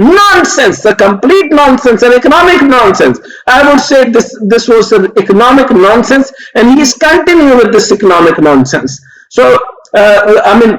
Nonsense, a complete nonsense, an economic nonsense. I would say this was an economic nonsense, and he is continuing with this economic nonsense. So, I mean,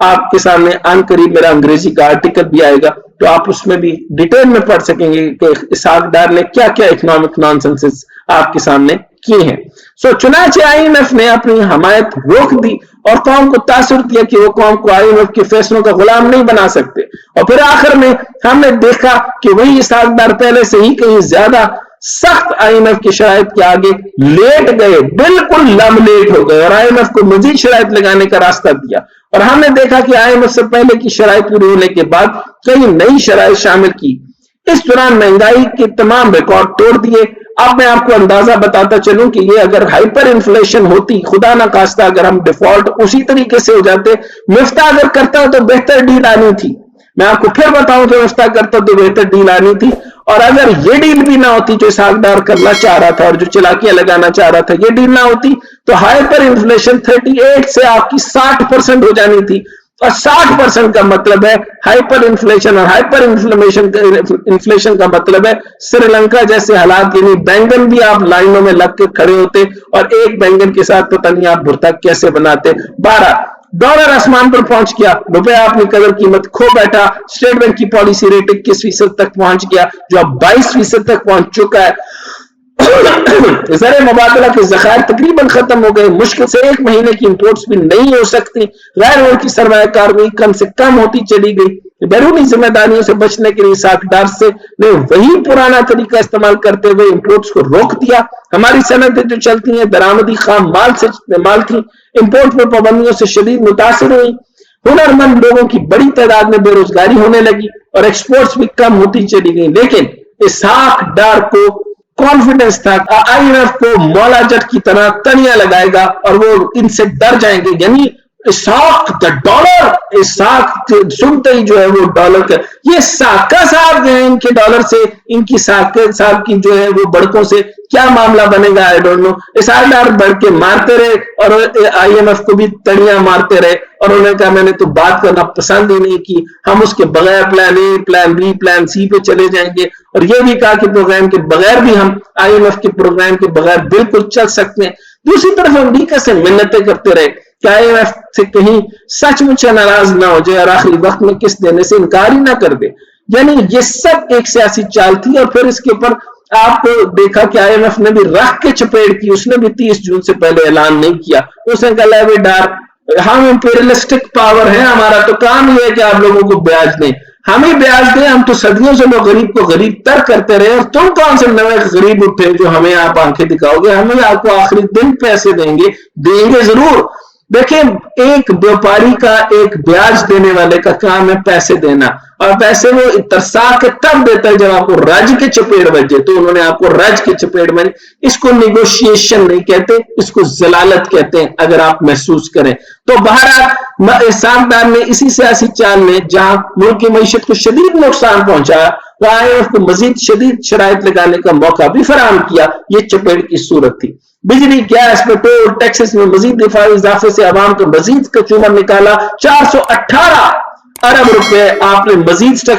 آپ کے سامنے آن قریب میرا انگریزی کا article بھی آئے گا تو آپ اس میں بھی ڈیٹیل میں پڑھ سکیں گے کہ اسحاق ڈار نے کیا کیا اکنامک نان سینسز آپ کے سامنے کیے ہیں. چنانچہ آئی ایم ایف نے اپنی حمایت روک دی اور قوم کو تاثر دیا کہ وہ قوم کو آئی ایم ایف کے فیصلوں کا غلام نہیں بنا سکتے. اور پھر آخر میں ہم نے دیکھا کہ وہی اسحاق ڈار پہلے سے ہی کہیں زیادہ سخت آئی ایم ایف کی شرائط کے آگے لیٹ گئے، بالکل لم لیٹ ہو گئے اور آئی ایم ایف کو مزید شرائط لگانے کا راستہ دیا. اور ہم نے دیکھا کہ آئی ایم ایف سے پہلے کی شرائط پوری ہونے کے بعد کئی نئی شرائط شامل کی. اس دوران مہنگائی کے تمام ریکارڈ توڑ دیے. اب میں آپ کو اندازہ بتاتا چلوں کہ یہ اگر ہائپر انفلیشن ہوتی، خدا نہ خواستہ اگر ہم ڈیفالٹ اسی طریقے سے ہو جاتے، مفتاح اگر کرتا تو بہتر ڈیل آنی تھی. میں آپ کو پھر بتاؤں کہ مفتاح کرتا تو بہتر ڈیل آنی تھی. اور اگر یہ ڈیل بھی نہ ہوتی جو اسحاق ڈار کرنا چاہ رہا تھا اور جو چلاکیاں لگانا چاہ رہا تھا، یہ ڈیل نہ ہوتی تو ہائپر انفلیشن 38 سے آپ کی 60% ہو جانی تھی. اور 60% کا مطلب ہے ہائپر انفلیشن، اور ہائپر انفلیشن کا مطلب ہے سری لنکا جیسے حالات، یعنی بینگن بھی آپ لائنوں میں لگ کے کھڑے ہوتے اور ایک بینگن کے ساتھ پتہ نہیں آپ بھرتا کیسے بناتے. $12 آسمان پر پہنچ گیا، روپے آپ نے قدر قیمت کھو بیٹھا. اسٹیٹ بینک کی پالیسی ریٹ 21% تک پہنچ گیا جو اب 22% تک پہنچ چکا ہے. زر مبادلہ کے ذخائر تقریباً ختم ہو گئے، مشکل سے 1 مہینے کی امپورٹس بھی نہیں ہو سکتی. غیر ملکی سرمایہ کاری کم سے کم ہوتی چلی گئی. بیرونی ذمہ داریوں سے بچنے کے لیے اسحاق ڈار نے وہی پرانا طریقہ استعمال کرتے ہوئے امپورٹس کو روک دیا. ہماری صنعتیں جو چلتی ہیں درآمدی خام مال تھی، امپورٹ پر پابندیوں سے شدید متاثر ہوئی. ہنرمند لوگوں کی بڑی تعداد میں بے روزگاری ہونے لگی اور ایکسپورٹس بھی کم ہوتی چلی گئی. لیکن اسحاق ڈار کو کانفیڈنس تھا آئی ایم ایف کو مولا جٹ کی طرح تنیاں لگائے گا اور وہ ان سے ڈر جائیں گے. یعنی اسحاق دا ڈالر، اسحاق سنتے ہی جو ہے وہ ڈالر کا، یہ ساکا صاحب جو ہے ان کے ڈالر سے، ان کی ساکا صاحب کی جو ہے وہ بڑکوں سے کیا معاملہ بنے گا I don't know. Ishaq Dar بڑھ کے مارتے رہے اور آئی ایم ایف کو بھی تڑیاں مارتے رہے اور انہوں نے کہا میں نے تو بات کرنا پسند ہی نہیں کی، ہم اس کے بغیر plan a, plan be, plan سی پہ چلے جائیں گے. اور یہ بھی کہا کہ پروگرام کے بغیر بھی ہم آئی ایم ایف کے پروگرام کے بغیر بالکل چل سکتے ہیں. دوسری طرف امریکہ سے منتیں کرتے رہے کہ آئی ایم ایف سے کہیں سچ مچ ناراض نہ ہو جائے اور آخری وقت میں قسط دینے سے انکار ہی نہ کر دے. یعنی یہ سب ایک سیاسی چال تھی. اور پھر اس کے اوپر آپ کو دیکھا کہ آئی ایم ایف نے بھی رکھ کے چپیٹ کی، اس نے بھی 30 جون سے پہلے اعلان نہیں کیا. اس نے کہا لیوی ڈار ہم امپیریلسٹک پاور ہے، ہمارا تو کام یہ ہے کہ آپ لوگوں کو بیاج دیں، ہمیں بیاج دیں. ہم تو صدیوں سے لوگ غریب کو غریب تر کرتے رہے اور تم کون سے نئے غریب اٹھے جو ہمیں آپ آنکھیں دکھاؤ گے؟ ہمیں آپ کو آخری دن پیسے دیں گے ضرور. دیکھیں ایک بیوپاری کا، ایک بیاج دینے والے کا کام ہے پیسے دینا، اور پیسے وہ ترسا کے تب دیتا ہے جب آپ کو رج کے چپیڑ بجے. تو انہوں نے آپ کو رج کے چپیڑ میں، اس کو نیگوشیشن نہیں کہتے، اس کو ذلالت کہتے ہیں اگر آپ محسوس کریں. تو بہرحال اسحاق ڈار نے اسی سیاسی چال میں جہاں ملک کی معیشت کو شدید نقصان پہنچایا، وہ آئی ایم ایف کو مزید شدید شرائط لگانے کا موقع بھی فراہم کیا. یہ چپیڑ کی صورت تھی. بجلی، گیس، پیٹرول، ٹیکسز میں مزید دفاعی اضافے سے عوام کا مزید کچومر نکالا. 418 ارب روپے آپ نے مزید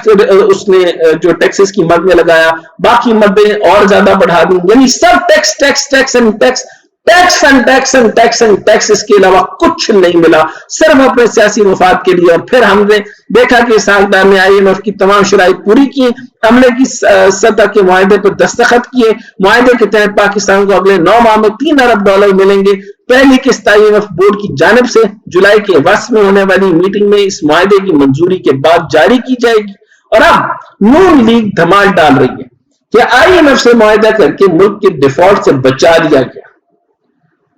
اس نے جو ٹیکسز کی مد میں لگایا، باقی مدیں اور زیادہ بڑھا دی. یعنی سب tax tax tax and tax, tax and tax and tax and tax, اس کے علاوہ کچھ نہیں ملا، صرف اپنے سیاسی مفاد کے لیے. اور پھر ہم نے دیکھا کہ اسحاق ڈار نے آئی ایم ایف کی تمام شرائط پوری کی، عملے کی سطح کے معاہدے پر دستخط کیے. معاہدے کے تحت پاکستان کو اگلے 9 ماہ میں $3 ارب ملیں گے. پہلی قسط آئی ایم ایف بورڈ کی جانب سے جولائی کے وسط میں ہونے والی میٹنگ میں اس معاہدے کی منظوری کے بعد جاری کی جائے گی. اور اب نون لیگ دھمال ڈال رہی ہے کہ آئی ایم ایف سے معاہدہ کر کے ملک کے ڈیفالٹ سے بچا دیا گیا.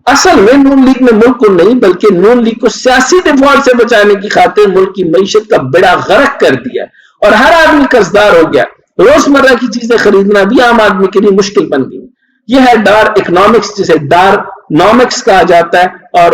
اصل میں نون لیگ نے ملک کو نہیں بلکہ نون لیگ کو سیاسی ڈیفالٹ سے بچانے کی خاطر ملک کی معیشت کا بیڑا غرق کر دیا اور ہر آدمی قرضدار ہو گیا. روزمرہ کی چیزیں خریدنا بھی عام آدمی کے لیے مشکل بن گئی. یہ ہے ڈار اکنامکس، جسے ڈار نامکس کہا جاتا ہے، اور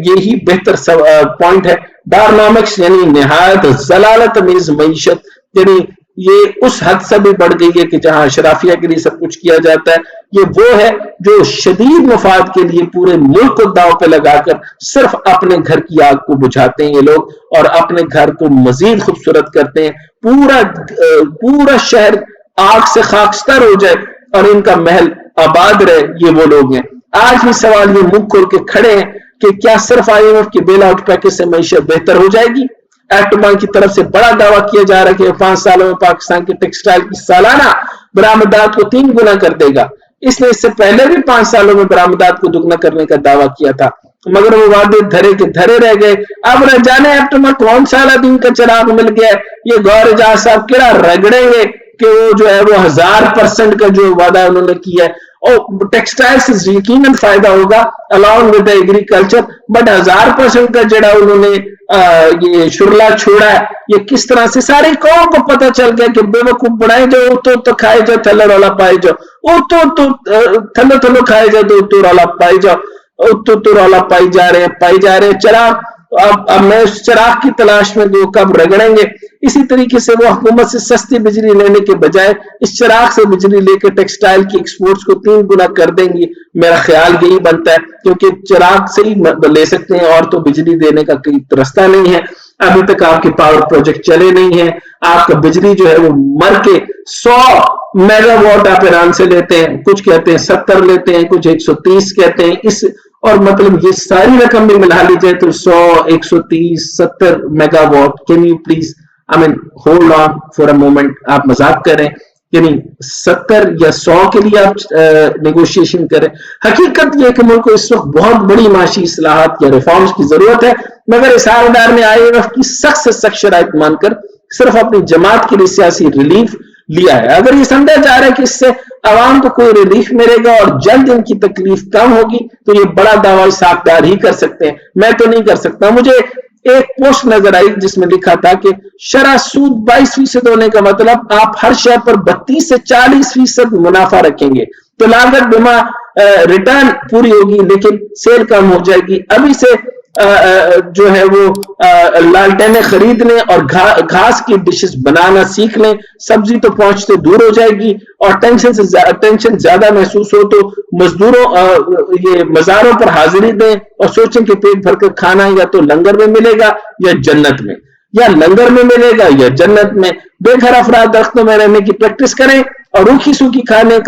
یہی بہتر پوائنٹ ہے. ڈار نامکس یعنی نہایت ضلالت امیز معیشت، یعنی یہ اس حد سے بھی بڑھ گئی ہے کہ جہاں اشرافیہ کے لیے سب کچھ کیا جاتا ہے، یہ وہ ہے جو شدید مفاد کے لیے پورے ملک کو داؤ پہ لگا کر صرف اپنے گھر کی آگ کو بجھاتے ہیں یہ لوگ، اور اپنے گھر کو مزید خوبصورت کرتے ہیں. پورا شہر آگ سے خاکستر ہو جائے اور ان کا محل آباد رہے، یہ وہ لوگ ہیں. آج بھی سوال یہ منہ کھول کے کھڑے ہیں کہ کیا صرف IMF کے بیل آؤٹ پیکج سے معیشت بہتر ہو جائے گی؟ ایٹمان کی طرف سے بڑا دعویٰ کیا جا رہا ہے کہ 5 سالوں میں پاکستان کی ٹیکسٹائل کی سالانہ برآمدات کو 3 گنا کر دے گا. اس نے اس سے پہلے بھی 5 سالوں میں برآمدات کو دگنا کرنے کا دعویٰ کیا تھا، مگر وہ وعدے دھرے کے دھرے رہ گئے. اب نہ جانے ایٹمان کون سا دن کا چراغ مل گیا. یہ گور اجاز صاحب کیڑا رگڑیں گے کہ وہ جو ہے وہ 1000% کا جو وعدہ انہوں نے کیا ہے. اور ٹیکسٹائل سے یقیناً فائدہ ہوگا along with the agriculture, but 1000% کا جڑا انہوں نے یہ شرلا چھوڑا ہے، یہ کس طرح سے ساری قوم کو پتہ چل گیا کہ بے وقوف بنائے جاؤ تو کھائے جاؤ، تھلے رولا پائے جاؤ، تو تھلو کھائے جاؤ تو رولا پائے جاؤ، تو رولا پائی جا رہے ہیں. چراغ اب میں اس چراغ کی تلاش میں وہ کب رگڑیں گے. اسی طریقے سے وہ حکومت سے سستی بجلی لینے کے بجائے اس چراغ سے بجلی لے کے ٹیکسٹائل کی ایکسپورٹس کو 3 گنا کر دیں گی. میرا خیال یہی بنتا ہے، کیونکہ چراغ سے ہی لے سکتے ہیں اور تو بجلی دینے کا کوئی رستہ نہیں ہے. ابھی تک آپ کے پاور پروجیکٹ چلے نہیں ہیں. آپ کا بجلی جو ہے وہ مر کے 100 میگا واٹ آپ ایران سے لیتے ہیں، کچھ کہتے ہیں 70 لیتے ہیں، کچھ 130 کہتے ہیں. اور مطلب یہ ساری رقم بھی ملا لی جائے تو 100 130 70 mega what. Can you please hold on for a moment. آپ مذاق کریں، یعنی 70 یا 100 کے لیے آپ نیگوشیشن کریں. حقیقت یہ کہ ملک کو اس وقت بہت بڑی معاشی اصلاحات یا ریفارمز کی ضرورت ہے، مگر اظہاردار نے IMF کی سخت سے سخت شرائط مان کر صرف اپنی جماعت کے لیے سیاسی ریلیف لیا ہے. اگر یہ سمجھا جا رہا ہے کہ اس سے عوام کو کوئی ریلیف ملے گا اور جلد ان کی تکلیف کم ہوگی تو یہ بڑا دعویٰ ساکھدار ہی کر سکتے ہیں، میں تو نہیں کر سکتا. مجھے ایک پوسٹ نظر آئی جس میں لکھا تھا کہ شرح سود 22% ہونے کا مطلب آپ ہر شے پر 32 سے 40% منافع رکھیں گے تو لاگت بما ریٹرن پوری ہوگی لیکن سیل کم ہو جائے گی. ابھی سے جو ہے وہ لالٹینیں خرید لیں اور گھاس کی ڈشز بنانا سیکھ لیں. سبزی تو پہنچتے دور ہو جائے گی اور ٹینشن زیادہ محسوس ہو تو مزدوروں یہ مزاروں پر حاضری دیں اور سوچیں کہ پیٹ بھر کر کھانا یا تو لنگر میں ملے گا یا جنت میں، یا لنگر میں ملے گا یا جنت میں. بے گھر افراد درختوں میں رہنے کی پریکٹس کریں اور روکھی سوکھی کھانے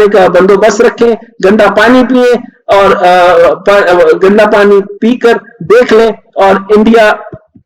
کا بندوبست رکھیں. گندا پانی پیئیں اور گندا پانی پی کر دیکھ لیں اور انڈیا